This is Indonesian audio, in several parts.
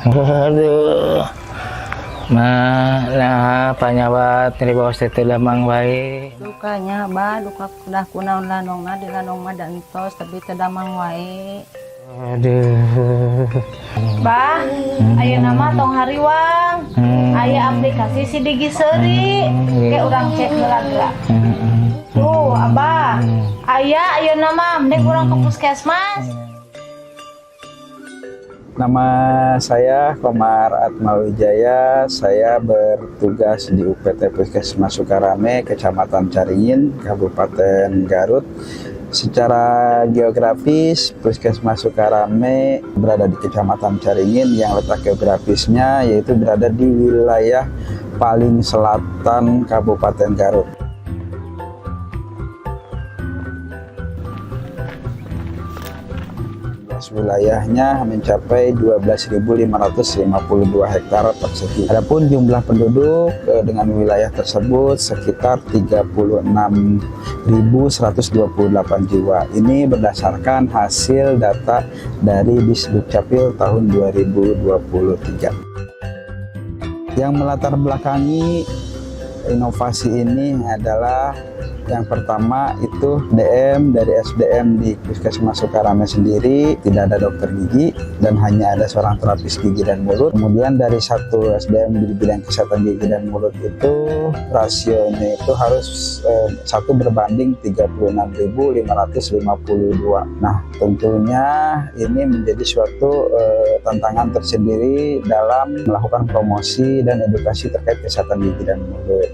Aduh, mana panyawat dari bawah itu lamang wae. Dukanya ba duka kudah kunaon lanongna di lanong mah dantos tapi teu damang wae. Aduh. Bah, aya nama tong hariwang. Aya aplikasi si Digi Seuri. Kayak urang cek heula. Tuh, Abah. Aya nama mending urang ke puskesmas. Nama saya Komar Atmawijaya, saya bertugas di UPT Puskesmas Sukarame, Kecamatan Caringin, Kabupaten Garut. Secara geografis, Puskesmas Sukarame berada di Kecamatan Caringin yang letak geografisnya yaitu berada di wilayah paling selatan Kabupaten Garut. Wilayahnya mencapai 12.552 hektar persegi. Adapun jumlah penduduk dengan wilayah tersebut sekitar 36.128 jiwa. Ini berdasarkan hasil data dari Disdukcapil tahun 2023. Yang melatar belakangi inovasi ini adalah yang pertama itu DM dari SDM di Puskesmas Sukarame sendiri tidak ada dokter gigi dan hanya ada seorang terapis gigi dan mulut. Kemudian dari satu SDM di bidang kesehatan gigi dan mulut itu rasionya itu harus 1 berbanding 36.552. Nah, tentunya ini menjadi suatu tantangan tersendiri dalam melakukan promosi dan edukasi terkait kesehatan gigi dan mulut.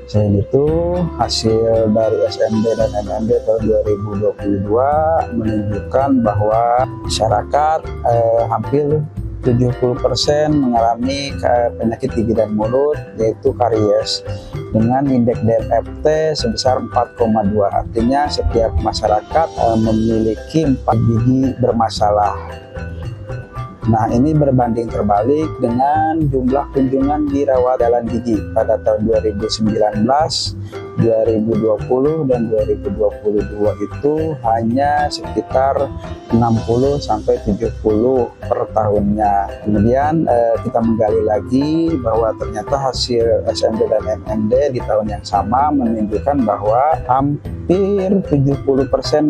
Selain itu, hasil dari SMD dan MMD tahun 2022 menunjukkan bahwa masyarakat hampir 70% mengalami penyakit gigi dan mulut, yaitu karies, dengan indeks DFT sebesar 4,2. Artinya setiap masyarakat memiliki 4 gigi bermasalah. Nah, ini berbanding terbalik dengan jumlah kunjungan di rawat jalan gigi pada tahun 2019, 2020, dan 2022 itu hanya sekitar 60-70 per tahunnya. Kemudian kita menggali lagi bahwa ternyata hasil SMD dan MMD di tahun yang sama menunjukkan bahwa hampir 70%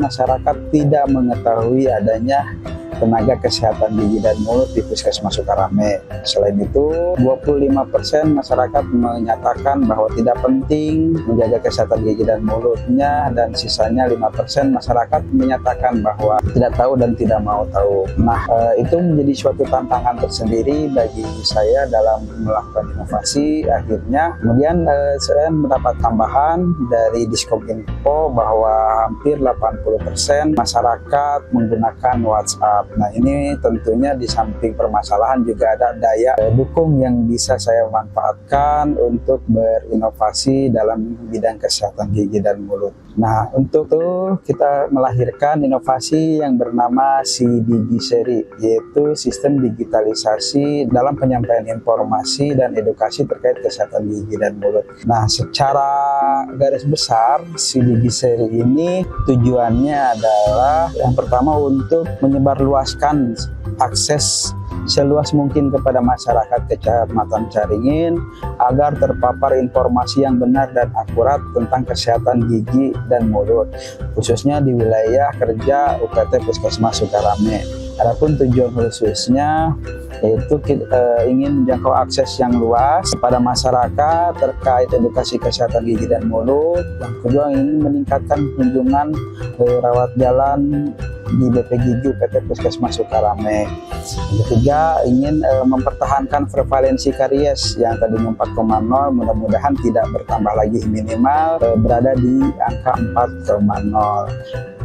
masyarakat tidak mengetahui adanya tenaga kesehatan gigi dan mulut di Puskesmas Sukarame. Selain itu, 25% masyarakat menyatakan bahwa tidak penting menjaga kesehatan gigi dan mulutnya, dan sisanya 5% masyarakat menyatakan bahwa tidak tahu dan tidak mau tahu. Nah, itu menjadi suatu tantangan tersendiri bagi saya dalam melakukan inovasi. Akhirnya, kemudian saya mendapat tambahan dari Diskominfo bahwa hampir 80% masyarakat menggunakan WhatsApp. Nah, ini tentunya di samping permasalahan juga ada daya dukung yang bisa saya manfaatkan untuk berinovasi dalam bidang kesehatan gigi dan mulut. Nah, untuk itu kita melahirkan inovasi yang bernama si Digi Seuri, yaitu sistem digitalisasi dalam penyampaian informasi dan edukasi terkait kesehatan gigi dan mulut. Nah, secara garis besar si Digi Seuri ini tujuannya adalah yang pertama untuk menyebarluaskan akses seluas mungkin kepada masyarakat Kecamatan Caringin agar terpapar informasi yang benar dan akurat tentang kesehatan gigi dan mulut, khususnya di wilayah kerja UPT Puskesmas Sukarame. Adapun tujuan khususnya yaitu ingin menjangkau akses yang luas kepada masyarakat terkait edukasi kesehatan gigi dan mulut. Yang kedua, ingin meningkatkan kunjungan rawat jalan di BP Gigi UPT Puskesmas Sukarame. Yang ketiga, ingin mempertahankan prevalensi karies yang tadinya 4,0 mudah-mudahan tidak bertambah lagi, minimal berada di angka 4,0.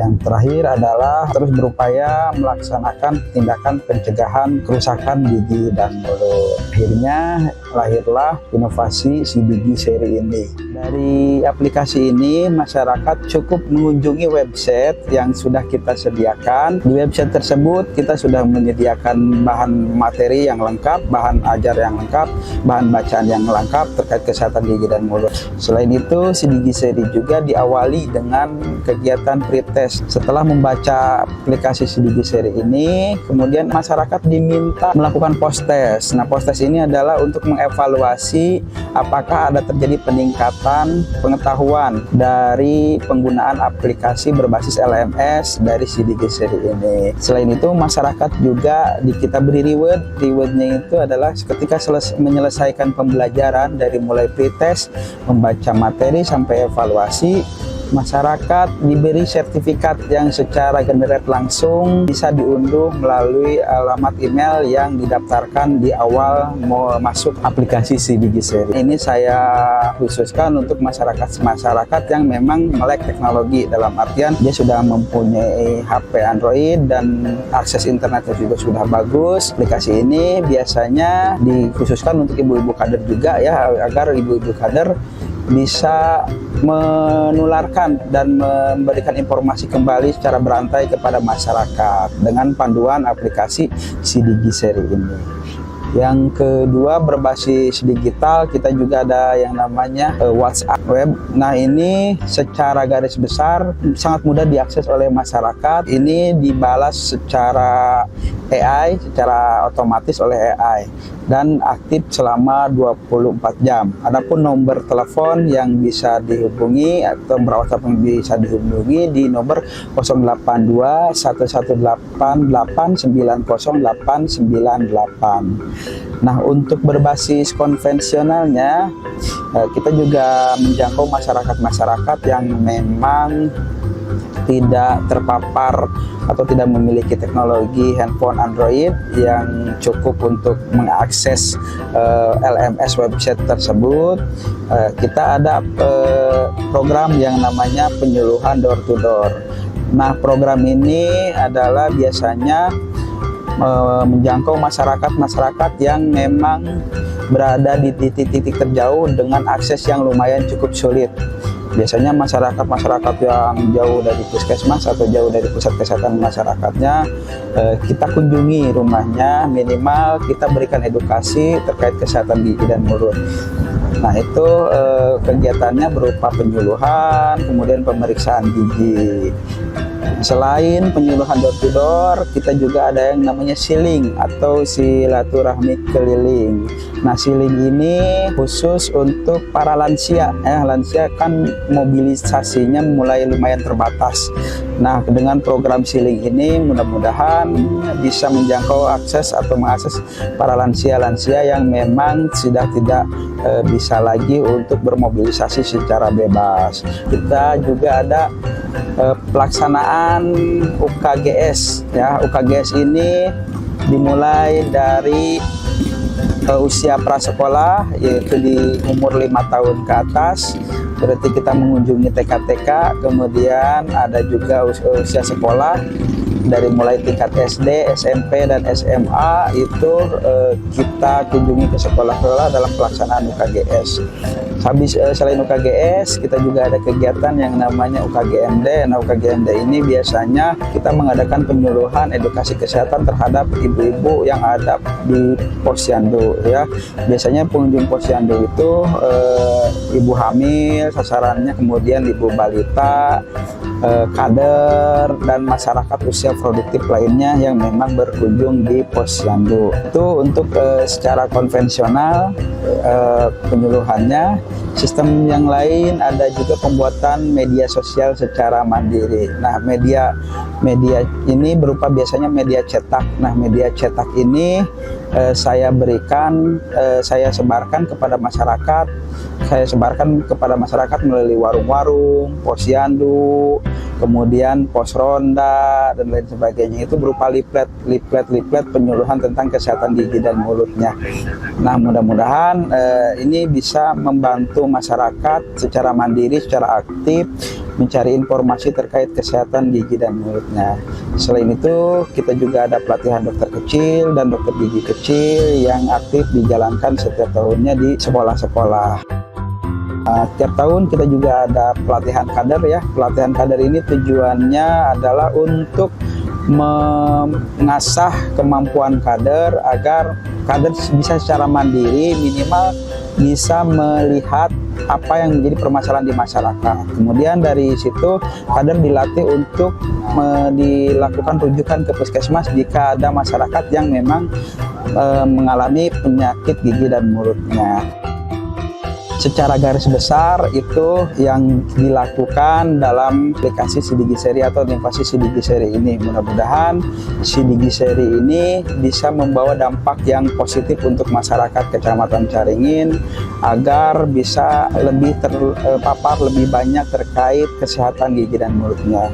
Yang terakhir adalah terus berupaya melaksanakan tindakan pencegahan kerusakan gigi dan mulut. Akhirnya lahirlah inovasi si Digi Seuri ini. Dari aplikasi ini masyarakat cukup mengunjungi website yang sudah kita sediakan sediakan. Di website tersebut kita sudah menyediakan bahan materi yang lengkap, bahan ajar yang lengkap, bahan bacaan yang lengkap terkait kesehatan gigi dan mulut. Selain itu, Sidigi Seri juga diawali dengan kegiatan pretest. Setelah membaca aplikasi Sidigi Seri ini, kemudian masyarakat diminta melakukan post-test. Nah, post-test ini adalah untuk mengevaluasi apakah ada terjadi peningkatan pengetahuan dari penggunaan aplikasi berbasis LMS dari Sidigi Seri ini. Selain itu, masyarakat juga kita beri reward. Rewardnya itu adalah ketika menyelesaikan pembelajaran dari mulai pretest, membaca materi sampai evaluasi, masyarakat diberi sertifikat yang secara generate langsung bisa diunduh melalui alamat email yang didaftarkan di awal mau masuk aplikasi Sidigi Seri. Ini saya khususkan untuk masyarakat yang memang melek teknologi, dalam artian dia sudah mempunyai HP Android dan akses internetnya juga sudah bagus. Aplikasi ini biasanya dikhususkan untuk ibu-ibu kader juga ya, agar ibu-ibu kader bisa menularkan dan memberikan informasi kembali secara berantai kepada masyarakat dengan panduan aplikasi Sidigi Seri ini. Yang kedua, berbasis digital, kita juga ada yang namanya WhatsApp web. Nah, ini secara garis besar sangat mudah diakses oleh masyarakat. Ini dibalas secara AI, secara otomatis oleh AI, dan aktif selama 24 jam. Adapun nomor telepon yang bisa dihubungi atau WhatsApp yang bisa dihubungi di nomor 082 118 890 898. Nah, untuk berbasis konvensionalnya, kita juga menjangkau masyarakat-masyarakat yang memang tidak terpapar atau tidak memiliki teknologi handphone Android yang cukup untuk mengakses LMS website tersebut. Kita ada program yang namanya penyuluhan door to door. Nah, program ini adalah biasanya menjangkau masyarakat yang memang berada di titik-titik terjauh dengan akses yang lumayan cukup sulit. Biasanya masyarakat yang jauh dari puskesmas atau jauh dari pusat kesehatan masyarakatnya, kita kunjungi rumahnya, minimal kita berikan edukasi terkait kesehatan gigi dan mulut. Nah, itu kegiatannya berupa penyuluhan, kemudian pemeriksaan gigi. Selain penyuluhan door to door, kita juga ada yang namanya siling atau silaturahmi keliling. Nah, siling ini khusus untuk para lansia. Lansia kan mobilisasinya mulai lumayan terbatas. Nah, dengan program siling ini mudah-mudahan bisa menjangkau akses atau mengakses para lansia-lansia yang memang sudah tidak bisa lagi untuk bermobilisasi secara bebas. Kita juga ada pelaksanaan UKGS ya. UKGS ini dimulai dari usia prasekolah, yaitu di umur 5 tahun ke atas, berarti kita mengunjungi TK-TK. Kemudian ada juga usia sekolah dari mulai tingkat SD, SMP, dan SMA, itu kita kunjungi ke sekolah-sekolah dalam pelaksanaan UKGS. Habis selain UKGS, kita juga ada kegiatan yang namanya UKGMD. Nah, UKGMD ini biasanya kita mengadakan penyuluhan edukasi kesehatan terhadap ibu-ibu yang ada di posyandu ya. Biasanya pengunjung posyandu itu ibu hamil sasarannya, kemudian ibu balita, kader, dan masyarakat usia produktif lainnya yang memang berkunjung di posyandu. Itu untuk secara konvensional penyuluhannya. Sistem yang lain ada juga pembuatan media sosial secara mandiri. Nah, media ini berupa biasanya media cetak. Nah, media cetak ini saya sebarkan kepada masyarakat. Saya sebarkan kepada masyarakat melalui warung-warung, posyandu, kemudian pos ronda, dan lain sebagainya. Itu berupa leaflet penyuluhan tentang kesehatan gigi dan mulutnya. Nah, mudah-mudahan ini bisa membantu masyarakat secara mandiri, secara aktif mencari informasi terkait kesehatan gigi dan mulutnya. Selain itu, kita juga ada pelatihan dokter kecil dan dokter gigi kecil yang aktif dijalankan setiap tahunnya di sekolah-sekolah. Tiap tahun kita juga ada pelatihan kader ya. Pelatihan kader ini tujuannya adalah untuk mengasah kemampuan kader agar kader bisa secara mandiri minimal bisa melihat apa yang menjadi permasalahan di masyarakat. Kemudian dari situ kader dilatih untuk dilakukan rujukan ke puskesmas jika ada masyarakat yang memang mengalami penyakit gigi dan mulutnya. Secara garis besar itu yang dilakukan dalam aplikasi Sidigiseri atau invasi Sidigiseri ini. Mudah-mudahan Sidigiseri ini bisa membawa dampak yang positif untuk masyarakat Kecamatan Caringin agar bisa lebih terpapar lebih banyak terkait kesehatan gigi dan mulutnya.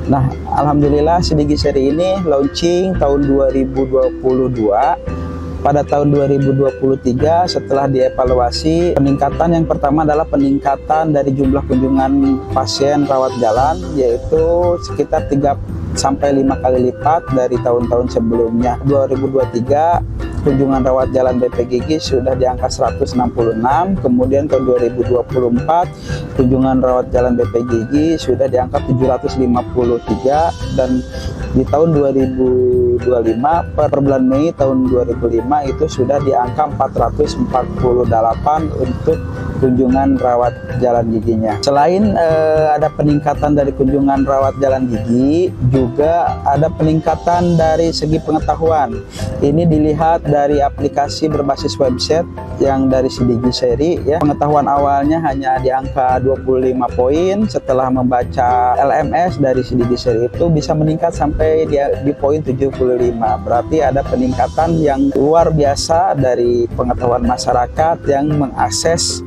Nah, alhamdulillah Sidigiseri ini launching tahun 2022. Pada tahun 2023 setelah dievaluasi, peningkatan yang pertama adalah peningkatan dari jumlah kunjungan pasien rawat jalan, yaitu sekitar 3 sampai 5 kali lipat dari tahun-tahun sebelumnya. 2023 kunjungan rawat jalan BPGG sudah di angka 166, kemudian tahun 2024 kunjungan rawat jalan BPGG sudah di angka 753, dan di tahun 2025 per bulan Mei tahun 2005 itu sudah di angka 448 untuk kunjungan rawat jalan giginya. Selain ada peningkatan dari kunjungan rawat jalan gigi, juga ada peningkatan dari segi pengetahuan. Ini dilihat dari aplikasi berbasis website yang dari Sidigiseri ya. Pengetahuan awalnya hanya di angka 25 poin, setelah membaca LMS dari Sidigiseri itu bisa meningkat sampai di poin 75. Berarti ada peningkatan yang luar biasa dari pengetahuan masyarakat yang mengakses